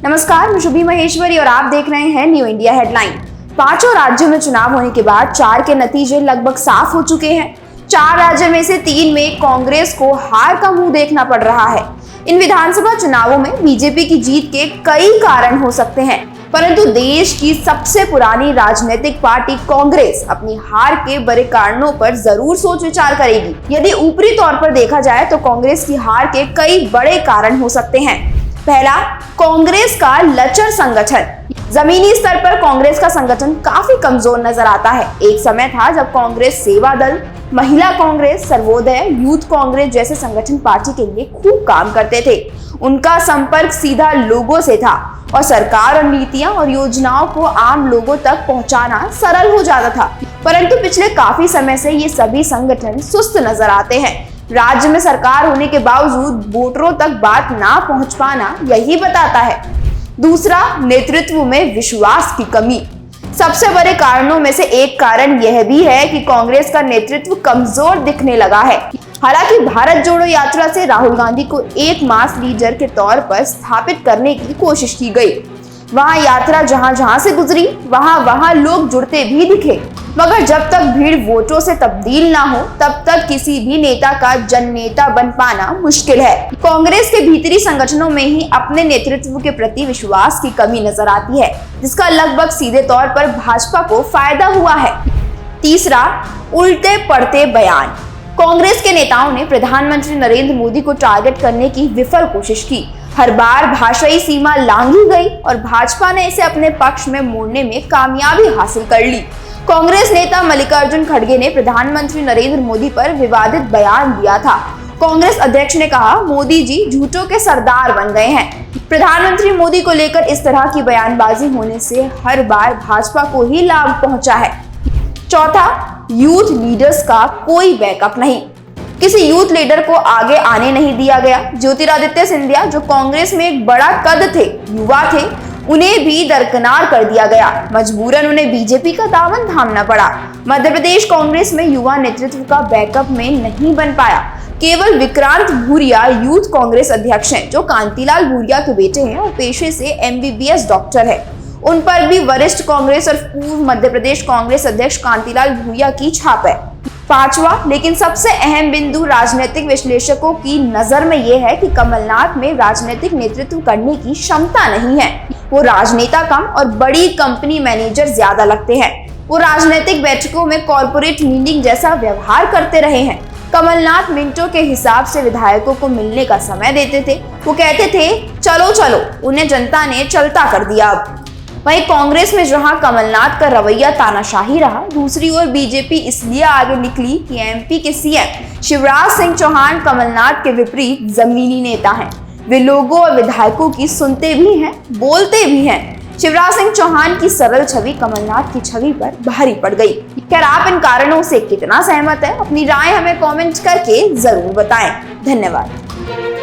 नमस्कार, मैं शुभी महेश्वरी और आप देख रहे हैं न्यू इंडिया हेडलाइन। 5 राज्यों में चुनाव होने के बाद 4 के नतीजे लगभग साफ हो चुके हैं। 4 राज्यों में से 3 में कांग्रेस को हार का मुंह देखना पड़ रहा है। इन विधानसभा चुनावों में बीजेपी की जीत के कई कारण हो सकते हैं, परंतु देश की सबसे पुरानी राजनीतिक पार्टी कांग्रेस अपनी हार के बड़े कारणों पर जरूर सोच विचार करेगी। यदि ऊपरी तौर पर देखा जाए तो कांग्रेस की हार के कई बड़े कारण हो सकते हैं। पहला, कांग्रेस का लचर संगठन। जमीनी स्तर पर कांग्रेस का संगठन काफी कमजोर नजर आता है। एक समय था जब कांग्रेस सेवा दल, महिला कांग्रेस, सर्वोदय, यूथ कांग्रेस जैसे संगठन पार्टी के लिए खूब काम करते थे। उनका संपर्क सीधा लोगों से था और सरकार और नीतियां और योजनाओं को आम लोगों तक पहुंचाना सरल हो जाता था। परंतु पिछले काफी समय से ये सभी संगठन सुस्त नजर आते हैं। राज्य में सरकार होने के बावजूद वोटरों तक बात ना पहुंच पाना यही बताता है। दूसरा, नेतृत्व में विश्वास की कमी। सबसे बड़े कारणों में से एक कारण यह भी है कि कांग्रेस का नेतृत्व कमजोर दिखने लगा है। हालांकि भारत जोड़ो यात्रा से राहुल गांधी को एक मास लीडर के तौर पर स्थापित करने की कोशिश की गई। वहां यात्रा जहां जहां से गुजरी वहां लोग जुड़ते भी दिखे, मगर जब तक भीड़ वोटों से तब्दील ना हो तब तक किसी भी नेता का जननेता बन पाना मुश्किल है। कांग्रेस के भीतरी संगठनों में ही अपने नेतृत्व के प्रति विश्वास की कमी नजर आती है, जिसका लगभग सीधे तौर पर भाजपा को फायदा हुआ है। तीसरा, उल्टे पड़ते बयान। कांग्रेस के नेताओं ने प्रधानमंत्री नरेंद्र मोदी को टारगेट करने की विफल कोशिश की। हर बार भाषाई सीमा लांघी गई और भाजपा ने इसे अपने पक्ष में मोड़ने में कामयाबी हासिल कर ली। कांग्रेस नेता मल्लिकार्जुन खड़गे ने प्रधानमंत्री नरेंद्र मोदी पर विवादित बयान दिया था। कांग्रेस अध्यक्ष ने कहा, मोदी जी झूठों के सरदार बन गए हैं। प्रधानमंत्री मोदी को लेकर इस तरह की बयानबाजी होने से हर बार भाजपा को ही लाभ पहुंचा है। चौथा, यूथ लीडर्स का कोई बैकअप नहीं। किसी यूथ लीडर को आगे आने नहीं दिया गया। ज्योतिरादित्य सिंधिया, जो कांग्रेस में एक बड़ा कद थे, युवा थे, उन्हें भी दरकिनार कर दिया गया। मजबूरन उन्हें बीजेपी का दामन थामना पड़ा। मध्य प्रदेश कांग्रेस में युवा नेतृत्व का बैकअप में नहीं बन पाया। केवल विक्रांत भूरिया यूथ कांग्रेस अध्यक्ष हैं, जो कांतिलाल भूरिया के बेटे हैं और पेशे से MBBS डॉक्टर है। उन पर भी वरिष्ठ कांग्रेस और पूर्व मध्य प्रदेश कांग्रेस अध्यक्ष कांतिलाल भूरिया की छाप है। पांचवा, लेकिन सबसे अहम बिंदु राजनीतिक विश्लेषकों की नजर में यह है कि कमलनाथ में राजनीतिक नेतृत्व करने की क्षमता नहीं है। वो राजनेता कम और बड़ी कंपनी मैनेजर ज्यादा लगते हैं। वो राजनीतिक बैठकों में कॉर्पोरेट मीटिंग जैसा व्यवहार करते रहे हैं। कमलनाथ मिनटों के हिसाब से विधायकों को मिलने का समय देते थे। वो कहते थे, चलो चलो, उन्हें जनता ने चलता कर दिया। अब वहीं कांग्रेस में जहां कमलनाथ का रवैया तानाशाही रहा, दूसरी ओर बीजेपी इसलिए आगे निकली कि MP के CM शिवराज सिंह चौहान कमलनाथ के विपरीत जमीनी नेता हैं। वे लोगों और विधायकों की सुनते भी हैं, बोलते भी हैं। शिवराज सिंह चौहान की सरल छवि कमलनाथ की छवि पर भारी पड़ गई। खैर, आप इन कारणों से कितना सहमत है, अपनी राय हमें कमेंट करके जरूर बताएं। धन्यवाद।